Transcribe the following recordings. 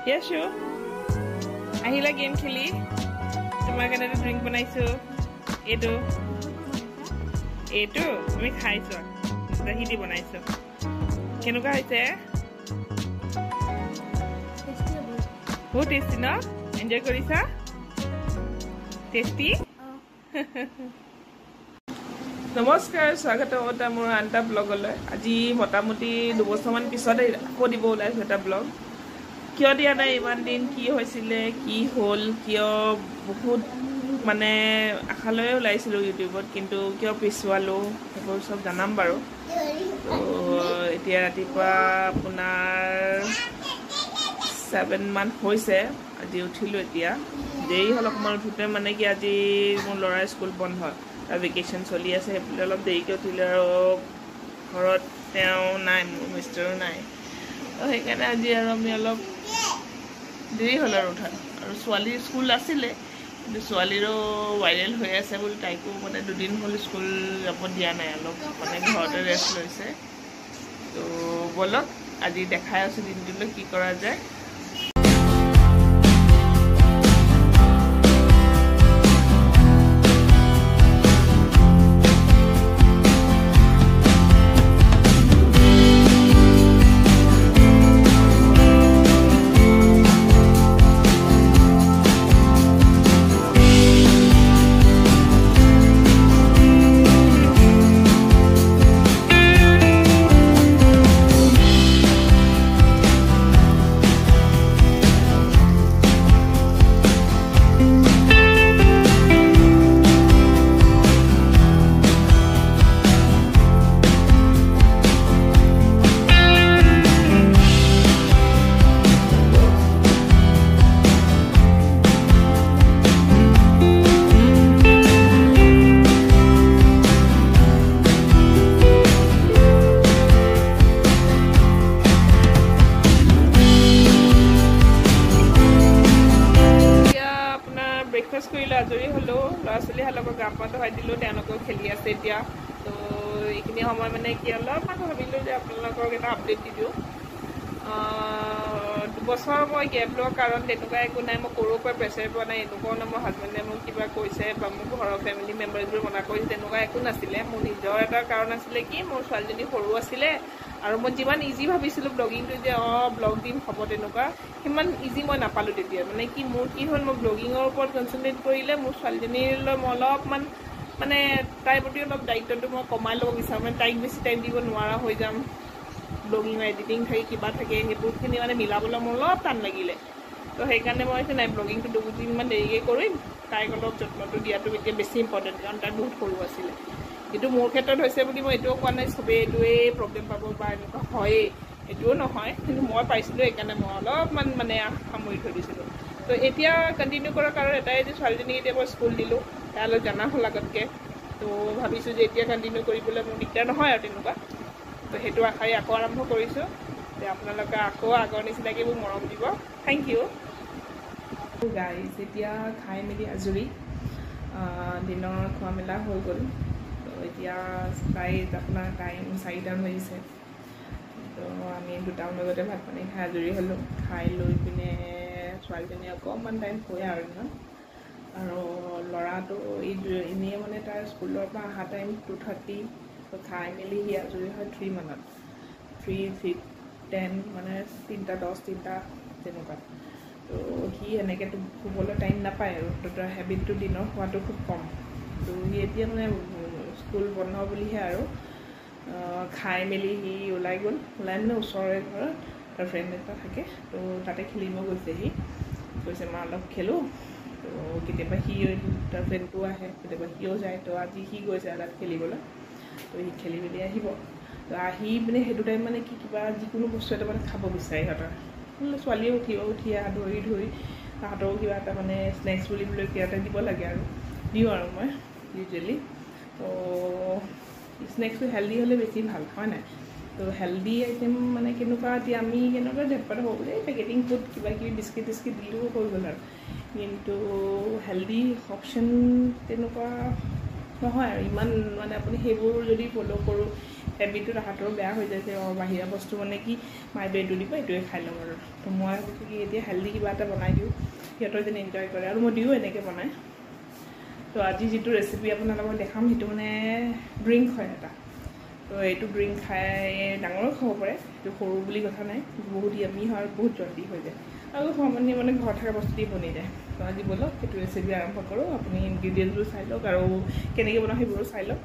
Yeshu. Ahila game kheli. Tomar karone drink banaisu. Edo. Ami khaisu. Dahi di banaisu. Kenuka hoise? Tasty. বহুত tasty na? Enjoy korisa? Tasty? নমস্কাৰ স্বাগতম এটা মোৰ আনটা ব্লগলৈ আজি মোটামুটি 2 বছৰমান পিছতে আকৌ দিব ওলাইছো এটা ব্লগ কিয় দিয়া নাই ইমান দিন কি হৈছিলে কি হ'ল কিয় বহুত মানে আখালৈ ওলাইছিলো ইউটিউবত কিন্তু কিয় পিছুৱালো সেইবোৰ সব জানাম বাৰু তো এতিয়া ৰাতিপুৱা আপোনাৰ 7 মান হৈছে আজি উঠিলো এতিয়া দেৰি হল অকমান উঠোতে মানে কি আজি মোৰ ল'ৰা স্কুল বন্ধ ভেকেশন চলি আছে অলপ দেৰিকে উঠিলে আৰু ঘৰত তেওঁ নাই মোৰ মিষ্টাৰো নাই সেইকাৰণে আজি আৰু আমি অলপ দেৰি হ'ল আৰু উঠাত আৰু ছোৱালীৰ স্কুল আছিলে কিন্তু ছোৱালীৰো ভাইৰেল হৈ আছে বুলি তাইকো মানে 2 দিন হ'ল স্কুল যাব দিয়া নাই অলপ মানে ঘৰতে ৰেষ্ট লৈছে তো বলক আজি দেখাই আছো দিনটোলৈ কি কৰা যায় ব্ৰেকফাষ্ট কৰিলো আজৰি হলো ল'ৰা ছোৱালী হালক গাপাটো হয় দিলো তেওঁলোকক খেলি আছে এতিয়া তো এইখিনি সময় মানে কি অলপমান ভাবিলো যে আপোনালোকক এটা আপডেট দি দিওঁ 2 বছৰ মই গেপ লোৱাৰ কাৰণ তেনেকুৱা একো নাই মই কৰোঁ পৰা প্ৰেছাৰ পোৱা নাই এনেকুৱাও নাই মোৰ হাজবেণ্ডে মোক কিবা কৈছে বা মোৰ ঘৰৰ ফেমিলি মেম্বাৰ্ছবোৰ মনা কৰিছে তেনেকুৱা একো নাছিলে মোৰ নিজৰ এটা কাৰণ আছিলে কি মোৰ ছোৱালীজনী সৰু আছিলে আৰু মই যিমান ইজি ভাবিছিলোঁ ব্লগিংটো যে ব্লগ দিম হ'ব তেনেকুৱা সিমান ইজি মই নাপালোঁ তেতিয়া মানে কি মোৰ কি হ'ল মই ব্লগিঙৰ ওপৰত কনচেনট্ৰেট কৰিলে মোৰ ছোৱালীজনীলৈ মই অলপমান মানে তাইৰ প্ৰতি অলপ দায়িত্বটো মই কমাই ল'ব বিচাৰোঁ মানে তাইক বেছি টাইম দিব নোৱাৰা হৈ যাম ব্লগিং এডিটিং থাকে কিবা থাকে সেইবোৰখিনি মানে মিলাবলৈ মোৰ অলপ টান লাগিলে তো সেইকাৰণে মই নাই ব্লগিংটো 2 দিনমান দেৰিকৈ কৰিম তাইক অলপ যত্নটো দিয়াটো এতিয়া বেছি ইম্পৰ্টেণ্ট কাৰণ তাই বহুত সৰু আছিলে কিন্তু মোৰ ক্ষেত্ৰত হৈছে বুলি মই এইটোও কোৱা নাই চবেই এইটোৱেই প্ৰব্লেম পাব বা এনেকুৱা হয়েই এইটোও নহয় কিন্তু মই পাইছিলোঁ সেইকাৰণে মই অলপমান মানে সামৰি থৈ দিছিলোঁ তো এতিয়া কণ্টিনিউ কৰাৰ কাৰণ এটাই যে ছোৱালীজনীক এতিয়া মই স্কুল দিলোঁ তাই অলপ জনা হ'ল আগতকৈ তো ভাবিছোঁ যে এতিয়া কণ্টিনিউ কৰিবলৈ মোৰ দিগদাৰ নহয় আৰু তেনেকুৱা তো সেইটো আশাই আকৌ আৰম্ভ কৰিছোঁ যে আপোনালোকে আকৌ আগৰ নিচিনাকৈ মোক মৰম দিব থেংক ইউ গাইজ এতিয়া খাই মেলি আজৰি দিনৰ খোৱা মেলা হৈ গ'ল তো এতিয়া প্ৰায় আপোনাৰ টাইম 4টামান বাজিছে তো আমি 2টামান বজাতে ভাত পানী খাই আজৰি হ'লোঁ খাই লৈ পিনে ছোৱালীজনী অকণমান টাইম শুৱে আৰু ইমান আৰু ল'ৰাটো এনেই মানে তাৰ স্কুলৰ পৰা অহা টাইম 2:30 তো খাই মেলি সি আজৰি হয় 3 মানত 3:10 মানে 3:10 3টা তেনেকুৱা তো সি এনেকৈতো শুবলৈ টাইম নাপায় আৰু তো তাৰ হেবিটটো দিনৰ খোৱাটো খুব কম তো সি এতিয়া মানে স্কুল বন্ধ বুলিহে আৰু খাই মেলি সি ওলাই গ'ল ওলাই মানে ওচৰৰে ঘৰত তাৰ ফ্ৰেণ্ড এটা থাকে তো তাতে খেলিব গৈছে সি কৈছে মা অলপ খেলোঁ তো কেতিয়াবা সি তাৰ ফ্ৰেণ্ডটো আহে কেতিয়াবা সিও যায় তো আজি সি গৈছে তাত খেলিবলৈ তো সি খেলি মেলি আহিব তো আহি মানে সেইটো টাইম মানে কি কিবা যিকোনো বস্তু এটা মানে খাব বিচাৰে সিহঁতৰ ছোৱালীয়ে উঠি ধৰি তাহাঁতৰো কিবা এটা মানে স্নেক্স বুলিবলৈ কিবা এটা দিব লাগে আৰু দিওঁ আৰু মই ইউজুৱেলি তো স্নেক্সটো হেল্ডি হ'লে বেছি ভাল হয় নাই তো হেল্ডি আইটেম মানে কেনেকুৱা এতিয়া আমি কেনেকুৱা ঝটপট হ'ব বুলি পেকেটিং ফুড কিবা কিবি বিস্কিট টিস্কিট দিলেও হৈ গ'ল আৰু কিন্তু হেল্ডি অপশ্যন তেনেকুৱা নহয় আৰু ইমান মানে আপুনি সেইবোৰ যদি ফ'ল' কৰোঁ হেবিটটো তাহাঁতৰো বেয়া হৈ যায় যে বাহিৰা বস্তু মানে কি মায়ে এইটো দিব এইটোৱে খাই ল'ম আৰু তো মই ভাবিছোঁ কি এতিয়া হেল্ডি কিবা এটা বনাই দিওঁ সিহঁতৰ যেন এনজয় কৰে আৰু মই দিওঁ এনেকৈ বনাই তো আজি যিটো ৰেচিপি আপোনালোকক দেখাম সেইটো মানে ড্ৰিংক হয় এটা তো এইটো ড্ৰিংক খাই ডাঙৰো খাব পাৰে এইটো সৰু বুলি কথা নাই বহুত য়ামি হয় আৰু বহুত জল্দি হৈ যায় আৰু সমানে মানে ঘৰত থকা বস্তু দি বনি যায় তো আজি বলক সেইটো ৰেচিপি আৰম্ভ কৰোঁ আপুনি ইনগ্ৰিডিয়েণ্টবোৰ চাই লওক আৰু কেনেকৈ বনাওঁ সেইবোৰো চাই লওক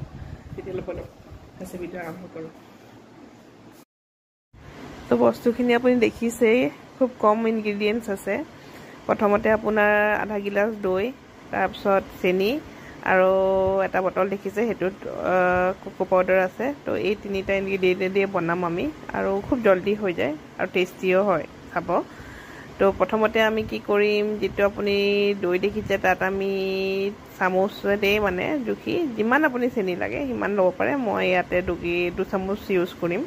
তেতিয়ালৈ বলক ৰেচিপিটো আৰম্ভ কৰোঁ তো বস্তুখিনি আপুনি দেখিছেই খুব কম ইনগ্ৰিডিয়েণ্টছ আছে প্ৰথমতে আপোনাৰ আধা গিলাচ দৈ তাৰপিছত চেনি আৰু এটা বটল দেখিছে সেইটোত কোকো পাউডাৰ আছে তো এই তিনিটা ইনগ্ৰিডিয়েণ্ট দিয়ে বনাম আমি আৰু খুব জল্দি হৈ যায় আৰু টেষ্টিও হয় খাব তো প্ৰথমতে আমি কি কৰিম যিটো আপুনি দৈ দেখিছে তাত আমি চামুচেৰে মানে জুখি যিমান আপুনি চেনি লাগে সিমান ল'ব পাৰে মই ইয়াতে 2 চামুচ ইউজ কৰিম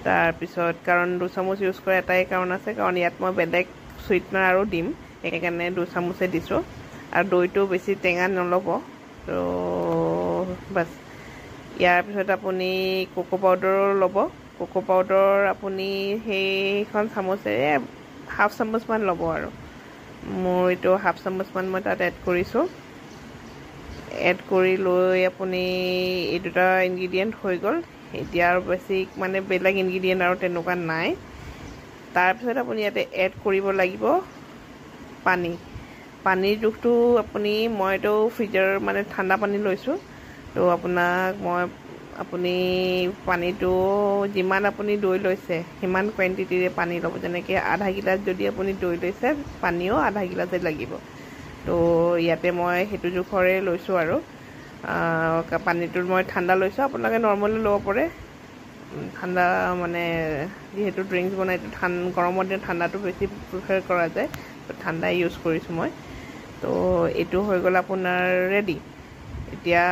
তাৰপিছত কাৰণ 2 চামুচ ইউজ কৰা এটাই কাৰণ আছে কাৰণ ইয়াত মই বেলেগ চুইটনাৰ আৰু দিম সেইকাৰণে 2 চামুচে দিছোঁ আৰু দৈটো বেছি টেঙা নল'ব তো বাছ ইয়াৰ পিছত আপুনি কোকো পাউডাৰ ল'ব কোকো পাউডাৰ আপুনি সেইখন চামুচেৰে হাফ চামুচমান ল'ব আৰু মোৰ এইটো হাফ চামুচমান মই তাত এড কৰিছোঁ এড কৰি লৈ আপুনি এই দুটা ইনগ্ৰিডিয়েণ্ট হৈ গ'ল এতিয়া আৰু বেছি মানে বেলেগ ইনগ্ৰিডিয়েণ্ট আৰু তেনেকুৱা নাই তাৰপিছত আপুনি ইয়াতে এড কৰিব লাগিব পানীৰ জোখটো মইতো ফ্ৰিজৰ মানে ঠাণ্ডা পানী লৈছোঁ তো আপুনি পানীটো যিমান আপুনি দৈ লৈছে সিমান কোৱান্টিটিৰে পানী ল'ব যেনেকৈ আধা গিলাচ যদি আপুনি দৈ লৈছে পানীও আধা গিলাচে লাগিব তো ইয়াতে মই সেইটো জোখৰে লৈছোঁ আৰু পানীটো মই ঠাণ্ডা লৈছোঁ আপোনালোকে নৰ্মেলি ল'ব পাৰে ঠাণ্ডা মানে যিহেতু ড্ৰিংকছ বনাই গৰমৰ দিনত ঠাণ্ডাটো বেছি প্ৰিফাৰ কৰা যায় তো ঠাণ্ডা ইউজ কৰিছোঁ মই তো এইটো হৈ গ'ল আপোনাৰ ৰেডি এতিয়া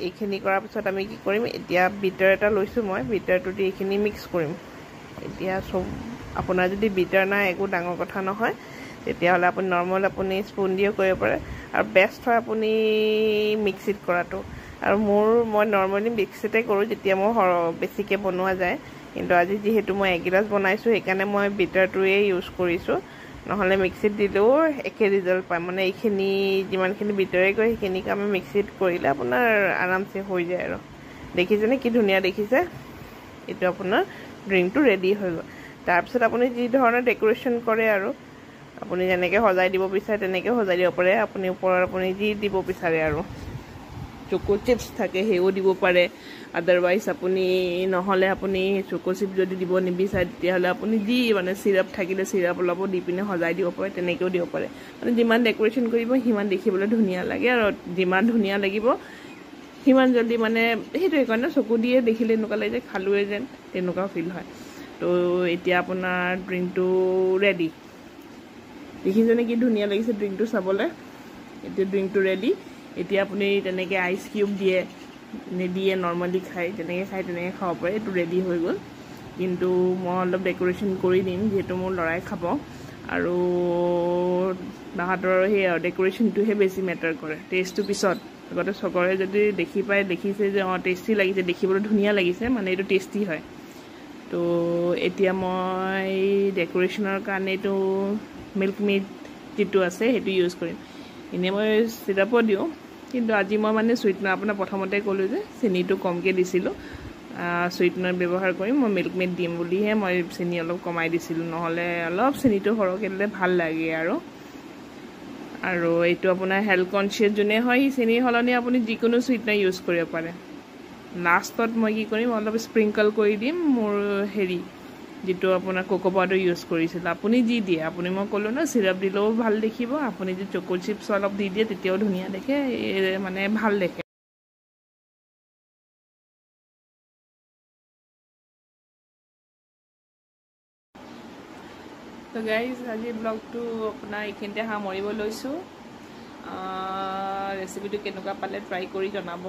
এইখিনি কৰাৰ পিছত আমি কি কৰিম এতিয়া বিটাৰ এটা লৈছোঁ মই বিটাৰটো দি এইখিনি মিক্স কৰিম এতিয়া চব আপোনাৰ যদি বিটাৰ নাই একো ডাঙৰ কথা নহয় তেতিয়াহ'লে আপুনি নৰ্মেল আপুনি স্পুন দিও কৰিব পাৰে আৰু বেষ্ট হয় আপুনি মিক্সিত কৰাটো আৰু মই নৰ্মেলি মিক্সিতে কৰোঁ যেতিয়া মই বেছিকৈ বনোৱা যায় কিন্তু আজি যিহেতু মই এগিলাচ বনাইছোঁ সেইকাৰণে মই বিটাৰটোৱে ইউজ কৰিছোঁ নহ'লে মিক্সিত দিলেও একে ৰিজাল্ট পায় মানে এইখিনি যিমানখিনি বিটাৰে কৰে সেইখিনিক আমি মিক্সিত কৰিলে আপোনাৰ আৰামছে হৈ যায় আৰু দেখিছেনে কি ধুনীয়া দেখিছে এইটো আপোনাৰ ড্ৰিংকটো ৰেডি হৈ গ'ল তাৰপিছত আপুনি যি ধৰণৰ ডেক'ৰেশ্যন কৰে আৰু আপুনি যেনেকৈ সজাই দিব বিচাৰে তেনেকৈ সজাই দিব পাৰে আপুনি ওপৰত আপুনি যি দিব বিচাৰে আৰু চকো চিপছ থাকে সেইও দিব পাৰে আদাৰৱাইজ আপুনি নহ'লে আপুনি চকো চিপ যদি দিব নিবিচাৰে তেতিয়াহ'লে আপুনি যি মানে চিৰাপ থাকিলে চিৰাপ অলপো দি পিনে সজাই দিব পাৰে তেনেকৈও দিব পাৰে মানে যিমান ডেক'ৰেশ্যন কৰিব সিমান দেখিবলৈ ধুনীয়া লাগে আৰু যিমান ধুনীয়া লাগিব সিমান জল্দি মানে সেইটোৱে কাৰণে চকু দিয়ে দেখিলে এনেকুৱা লাগে যে খালোৱে যেন তেনেকুৱা ফিল হয় তো এতিয়া আপোনাৰ ড্ৰিংকটো ৰেডি দেখিছেনে কি ধুনীয়া লাগিছে ড্ৰিংকটো চাবলৈ এতিয়া ড্ৰিংকটো ৰেডি এতিয়া আপুনি তেনেকৈ আইচ কিউব নিদিয়ে নৰ্মেলি যেনেকৈ খায় তেনেকৈ খাব পাৰে এইটো ৰেডি হৈ গ'ল কিন্তু মই অলপ ডেক'ৰেশ্যন কৰি দিম যিহেতু মোৰ ল'ৰাই খাব আৰু তাহাঁতৰ সেই ডেক'ৰেশ্যনটোহে বেছি মেটাৰ কৰে টেষ্টটো পিছত আগতে চবৰে যদি দেখিছে যে টেষ্টি লাগিছে দেখিবলৈ ধুনীয়া লাগিছে মানে এইটো টেষ্টি হয় তো এতিয়া মই ডেক'ৰেশ্যনৰ কাৰণে এইটো মিল্ক মেড যিটো আছে সেইটো ইউজ কৰিম এনেই মই চিৰাপো দিওঁ কিন্তু আজি মই মানে চুইটনাৰ আপোনাৰ প্ৰথমতে ক'লোঁ যে চেনিটো কমকৈ দিছিলোঁ চুইটনাৰ ব্যৱহাৰ কৰিম মই মিল্ক মেড দিম বুলিহে মই চেনি অলপ কমাই দিছিলোঁ নহ'লে অলপ চেনিটো সৰহকৈ দিলে ভাল লাগে আৰু এইটো আপোনাৰ হেল্থ কনচিয়াছ যোনে হয় সি চেনিৰ সলনি আপুনি যিকোনো চুইটনাৰ ইউজ কৰিব পাৰে লাষ্টত মই কি কৰিম অলপ স্প্ৰিংকল কৰি দিম মোৰ যিটো আপোনাৰ কোকো পাউডাৰ ইউজ কৰিছিলোঁ আপুনি যি দিয়ে মই ক'লোঁ ন চিৰাপ দিলেও ভাল দেখিব আপুনি যদি চকো চিপছ অলপ দি দিয়ে তেতিয়াও ধুনীয়া দেখে মানে ভাল দেখে তো গাইজ আজি ব্লগটো আপোনাৰ এইখিনিতে সামৰিব লৈছোঁ ৰেচিপিটো কেনেকুৱা পালে ট্ৰাই কৰি জনাব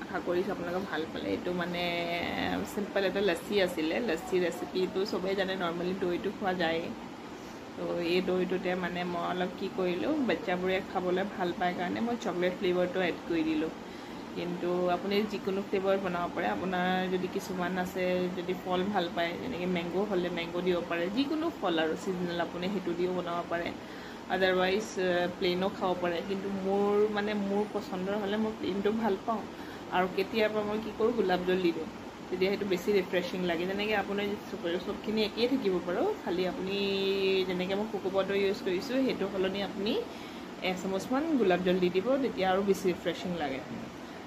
আশা কৰিছোঁ আপোনালোকে ভাল পালে এইটো মানে চিম্পল এটা লচ্চি আছিলে লচ্চি ৰেচিপিটো চবেই জানে নৰ্মেলি দৈটো খোৱা যায় তো এই দৈটোতে মানে মই অলপ কি কৰিলোঁ বাচ্চাবোৰে খাবলৈ ভাল পায় কাৰণে মই চকলেট ফ্লেভাৰটো এড কৰি দিলোঁ কিন্তু আপুনি যিকোনো ফ্লেভাৰ বনাব পাৰে আপোনাৰ যদি কিছুমান আছে যদি ফল ভাল পায় যেনেকৈ মেংগো হ'লে মেংগো দিব পাৰে যিকোনো ফল আৰু ছিজনেল আপুনি সেইটো দিও বনাব পাৰে আদাৰৱাইজ প্লেইনো খাব পাৰে কিন্তু মোৰ পচন্দৰ হ'লে মই প্লেইনটো ভাল পাওঁ আৰু কেতিয়াবা মই কি কৰোঁ গোলাপ জল দি দিওঁ তেতিয়া সেইটো বেছি ৰিফ্ৰেছিং লাগে যেনেকৈ আপুনি চবখিনি একেই থাকিব পাৰোঁ খালি আপুনি যেনেকৈ মই কোকো পাউডাৰ ইউজ কৰিছোঁ সেইটো সলনি আপুনি এচামুচমান গোলাপ জল দি দিব তেতিয়া আৰু বেছি ৰিফ্ৰেছিং লাগে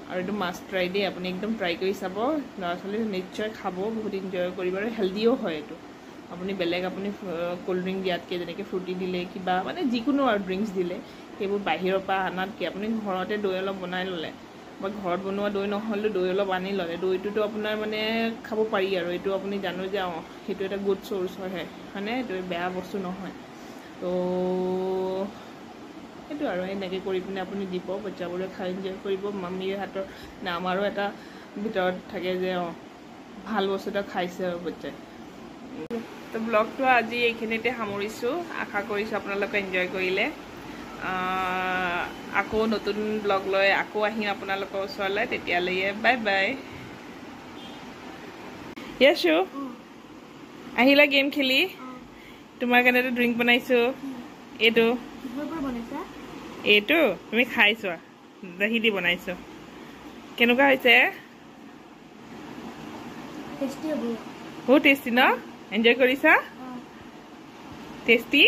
আৰু এইটো মাষ্ট ট্ৰাই দেই আপুনি একদম ট্ৰাই কৰি চাব ল'ৰা ছোৱালী নিশ্চয় খাব বহুত এনজয় কৰিব আৰু হেল্ডিও হয় এইটো আপুনি বেলেগ আপুনি কোল্ড ড্ৰিংক দিয়াতকৈ যেনেকৈ ফ্ৰুটি দিলে কিবা মানে যিকোনো আৰু ড্ৰিংকছ দিলে সেইবোৰ বাহিৰৰ পৰা আনাতকৈ আপুনি ঘৰতে দৈ অলপ বনাই ল'লে বা ঘৰত বনোৱা দৈ নহ'লেও দৈ অলপ আনি ল'লে দৈটোতো আপোনাৰ মানে খাব পাৰি আৰু এইটো আপুনি জানো যে সেইটো এটা গুড চ'ৰ্চ হয় হয়নে এইটো বেয়া বস্তু নহয় তো সেইটো আৰু এনেকৈ কৰি পিনে আপুনি দিব বাচ্চাবোৰে খাই এনজয় কৰিব মামীৰ হাতৰ আমাৰো এটা ভিতৰত থাকে যে ভাল বস্তু এটা খাইছে আৰু বাচ্চাই তো ব্লগটো আজি এইখিনিতে সামৰিছোঁ আশা কৰিছোঁ আপোনালোকে এনজয় কৰিলে আকৌ নতুন ব্লগ লৈ আকৌ আহিম আপোনালোকৰ ওচৰলৈ তেতিয়ালৈকে বাই বাই য়েছো আহিলা গেম খেলি তোমাৰ কাৰণে এটা ড্ৰিংক বনাইছোঁ এইটো তুমি খাইছোৱা দহি দি বনাইছোঁ কেনেকুৱা হৈছে বহুত টেষ্টি ন এনজয় কৰিছা টেষ্টি